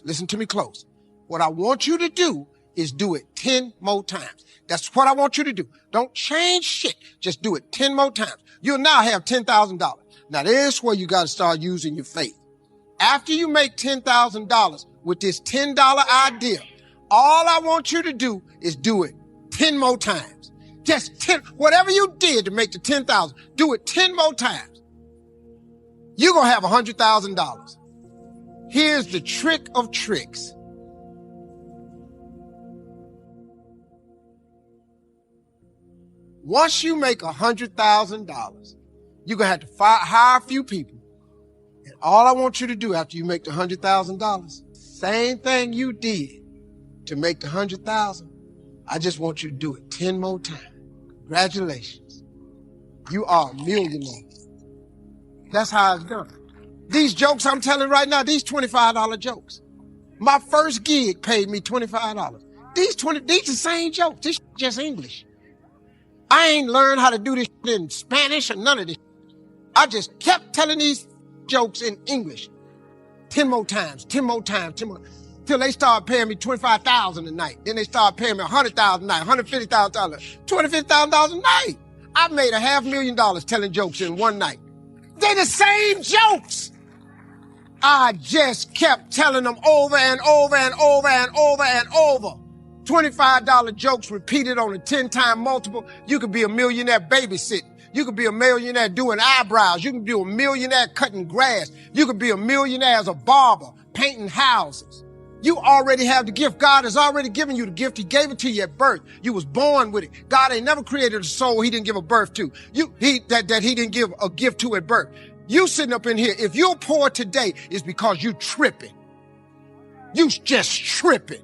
close. Listen to me close. What I want you to do is do it 10 more times. That's what I want you to do. Don't change shit. Just do it 10 more times. You'll now have $10,000. Now, there's where you got to start using your faith. After you make $10,000 with this $10 idea, all I want you to do is do it 10 more times. Just 10, whatever you did to make the 10,000, do it 10 more times. You're going to have $100,000. Here's the trick of tricks. Once you make $100,000, you're going to have to hire a few people. And all I want you to do after you make the $100,000, same thing you did to make the $100,000, I just want you to do it 10 more times. Congratulations. You are a millionaire. That's how it's done. These jokes I'm telling right now, these $25 jokes. My first gig paid me $25. These the same jokes. This just English. I ain't learned how to do this in Spanish or none of this. I just kept telling these jokes in English. 10 more times, 10 more times, 10 more, till they started paying me $25,000 a night. Then they started paying me $100,000 a night, $150,000, $250,000 a night. I made $500,000 telling jokes in one night. They're the same jokes. I just kept telling them over and over and over and over and over. $25 jokes repeated on a 10-time multiple. You could be a millionaire babysitting. You could be a millionaire doing eyebrows. You could be a millionaire cutting grass. You could be a millionaire as a barber, painting houses. You already have the gift. God has already given you the gift. He gave it to you at birth. You was born with it. God ain't never created a soul he didn't give a birth to. That he didn't give a gift to at birth. You sitting up in here, if you're poor today, it's because you tripping. You just tripping.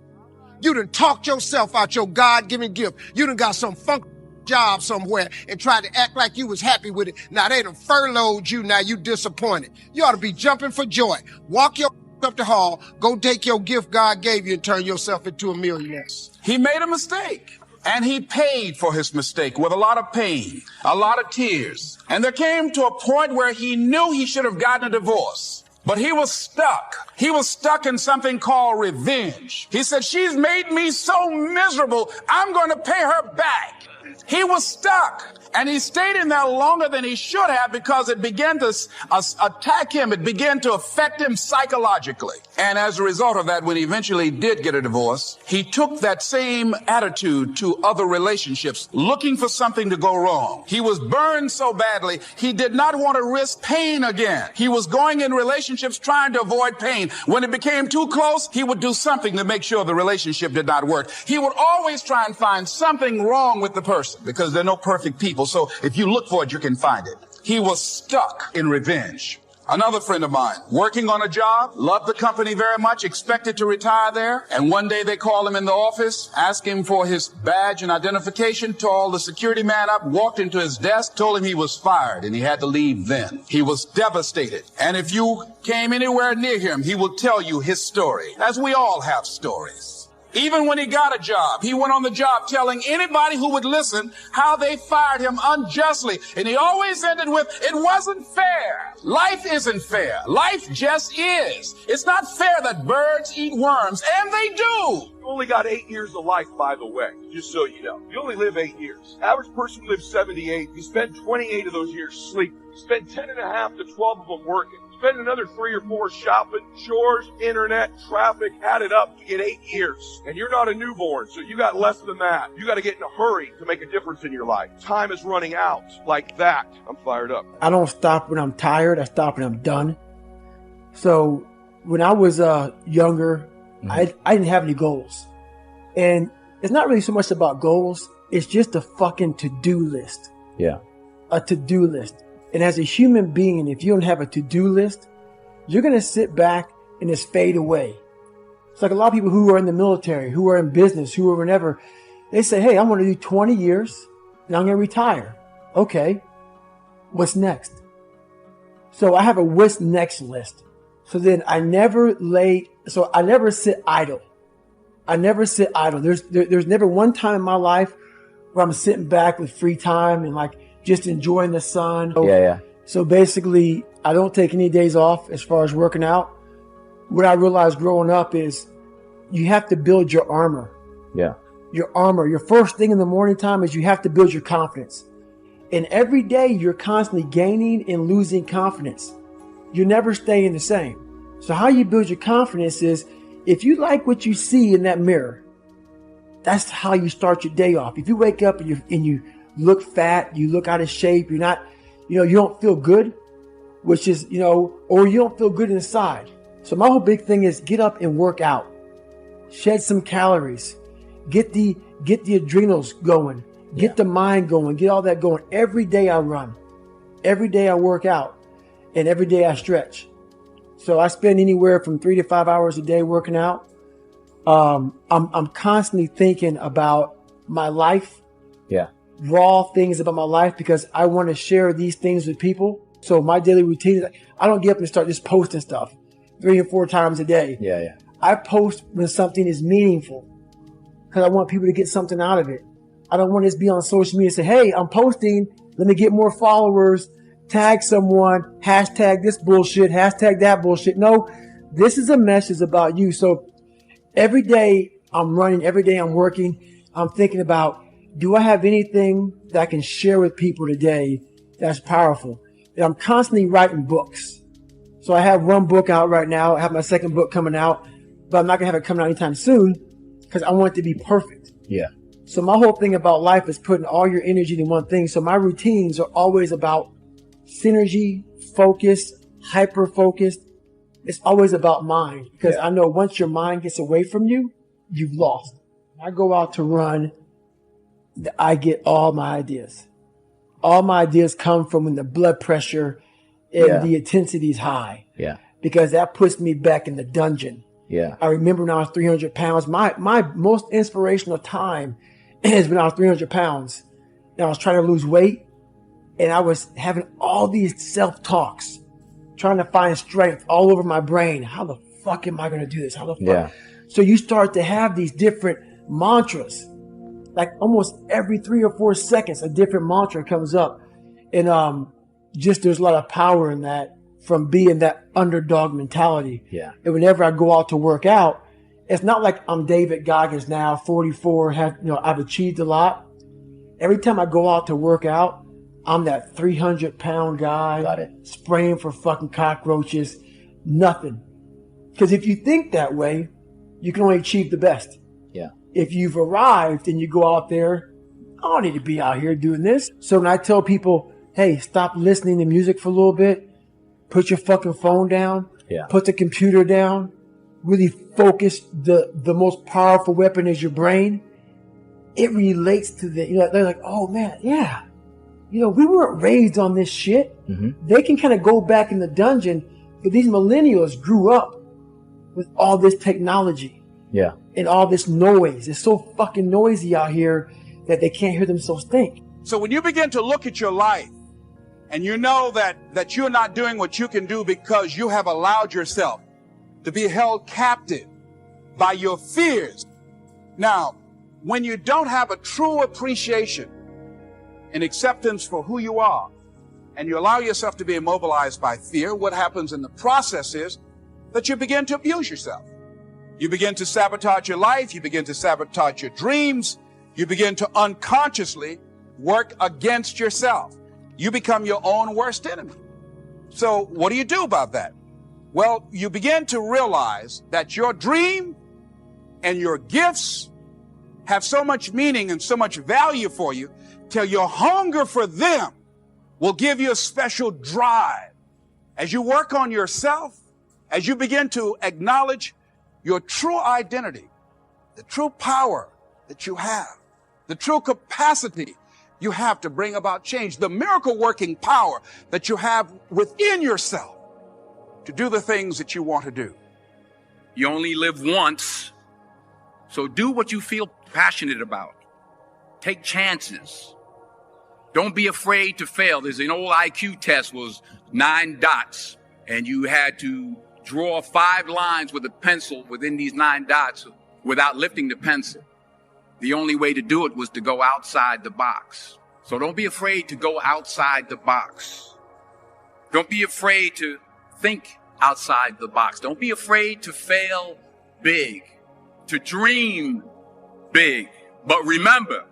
You done talked yourself out your God-given gift. You done got some funk job somewhere and tried to act like you was happy with it. Now they done furloughed you. Now you disappointed. You ought to be jumping for joy. Walk your up the hall, go take your gift God gave you and turn yourself into a millionaire. He made a mistake. And he paid for his mistake with a lot of pain, a lot of tears. And there came to a point where he knew he should have gotten a divorce. But he was stuck. He was stuck in something called revenge. He said, she's made me so miserable, I'm going to pay her back. He was stuck. And he stayed in there longer than he should have because it began to attack him. It began to affect him psychologically. And as a result of that, when he eventually did get a divorce, he took that same attitude to other relationships, looking for something to go wrong. He was burned so badly, he did not want to risk pain again. He was going in relationships trying to avoid pain. When it became too close, he would do something to make sure the relationship did not work. He would always try and find something wrong with the person because there are no perfect people. So if you look for it, you can find it. He was stuck in revenge. Another friend of mine, working on a job, loved the company very much, expected to retire there. And one day they called him in the office, asked him for his badge and identification, called the security man up, walked into his desk, told him he was fired and he had to leave then. He was devastated. And if you came anywhere near him, he will tell you his story, as we all have stories. Even when he got a job, he went on the job telling anybody who would listen how they fired him unjustly. And he always ended with, it wasn't fair. Life isn't fair. Life just is. It's not fair that birds eat worms, and they do. You only got 8 years of life, by the way, just so you know. You only live 8 years. Average person lives 78. You spend 28 of those years sleeping. You spend 10 and a half to 12 of them working. Spend another 3 or 4 shopping, chores, internet, traffic, add it up, you get 8 years. And you're not a newborn, so you got less than that. You got to get in a hurry to make a difference in your life. Time is running out like that. I'm fired up. I don't stop when I'm tired. I stop when I'm done. So when I was younger, I didn't have any goals. And it's not really so much about goals. It's just a fucking to-do list. Yeah. A to-do list. And as a human being, if you don't have a to-do list, you're going to sit back and just fade away. It's like a lot of people who are in the military, who are in business, who are whatever. They say, hey, I want to do 20 years and I'm going to retire. Okay. What's next? So I have a what's next list. So then I never sit idle. I never sit idle. There's never one time in my life where I'm sitting back with free time and like, just enjoying the sun. Yeah. So basically, I don't take any days off as far as working out. what I realized growing up is you have to build your armor. Yeah. Your armor. Your first thing in the morning time is you have to build your confidence. And every day you're constantly gaining and losing confidence. You're never staying the same. So how you build your confidence is if you like what you see in that mirror, that's how you start your day off. If you wake up and you look fat, you look out of shape, you're not, you don't feel good, which is, or you don't feel good inside. So my whole big thing is get up and work out, shed some calories, get the adrenals going, get the mind going, get all that going. Every day I run, every day I work out, and every day I stretch. So I spend anywhere from 3 to 5 hours a day working out. I'm constantly thinking about my life. Yeah. Raw things about my life because I want to share these things with people. So my daily routine is I don't get up and start just posting stuff 3 and 4 times a day. Yeah. I post when something is meaningful because I want people to get something out of it. I don't want to just be on social media and say, hey, I'm posting. Let me get more followers. Tag someone. Hashtag this bullshit. Hashtag that bullshit. No, this is a message about you. So every day I'm running. Every day I'm working. I'm thinking about, do I have anything that I can share with people today that's powerful? And I'm constantly writing books. So I have 1 book out right now. I have my 2nd book coming out, but I'm not going to have it coming out anytime soon because I want it to be perfect. Yeah. So my whole thing about life is putting all your energy in one thing. So my routines are always about synergy, focus, hyper-focused. It's always about mind because I know once your mind gets away from you, you've lost. When I go out to run, I get all my ideas. All my ideas come from when the blood pressure and the intensity is high. Yeah. Because that puts me back in the dungeon. Yeah. I remember when I was 300 pounds, my most inspirational time is when I was 300 pounds and I was trying to lose weight and I was having all these self-talks, trying to find strength all over my brain. How the fuck am I going to do this? How the fuck? Yeah. So you start to have these different mantras. Like almost every 3 or 4 seconds, a different mantra comes up. And just there's a lot of power in that from being that underdog mentality. Yeah. And whenever I go out to work out, it's not like I'm David Goggins now, 44, I've achieved a lot. Every time I go out to work out, I'm that 300-pound guy. Got it. Spraying for fucking cockroaches. Nothing. Because if you think that way, you can only achieve the best. Yeah. If you've arrived and you go out there, I don't need to be out here doing this. So when I tell people, hey, stop listening to music for a little bit, put your fucking phone down, put the computer down, really focus. The most powerful weapon is your brain. It relates to they're like, oh man, yeah. We weren't raised on this shit. Mm-hmm. They can kind of go back in the dungeon, but these millennials grew up with all this technology. Yeah. And all this noise. It's so fucking noisy out here that they can't hear themselves think. So when you begin to look at your life and you know that you're not doing what you can do because you have allowed yourself to be held captive by your fears. Now, when you don't have a true appreciation and acceptance for who you are, and you allow yourself to be immobilized by fear, what happens in the process is that you begin to abuse yourself. You begin to sabotage your life. You begin to sabotage your dreams. You begin to unconsciously work against yourself. You become your own worst enemy. So what do you do about that? Well, you begin to realize that your dream and your gifts have so much meaning and so much value for you till your hunger for them will give you a special drive. As you work on yourself, as you begin to acknowledge your true identity, the true power that you have, the true capacity you have to bring about change, the miracle working power that you have within yourself to do the things that you want to do. You only live once, so do what you feel passionate about. Take chances. Don't be afraid to fail. There's an old IQ test, was 9 dots, and you had to draw 5 lines with a pencil within these 9 dots without lifting the pencil. The only way to do it was to go outside the box. So don't be afraid to go outside the box. Don't be afraid to think outside the box. Don't be afraid to fail big, to dream big. But remember,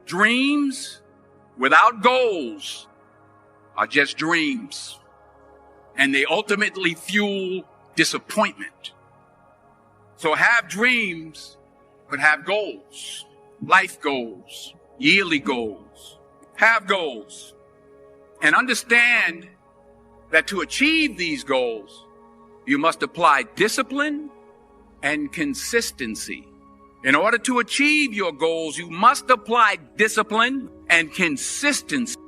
dreams without goals are just dreams, and they ultimately fuel disappointment. So have dreams, but have goals, life goals, yearly goals. Have goals, and understand that to achieve these goals, you must apply discipline and consistency. In order to achieve your goals, you must apply discipline and consistency.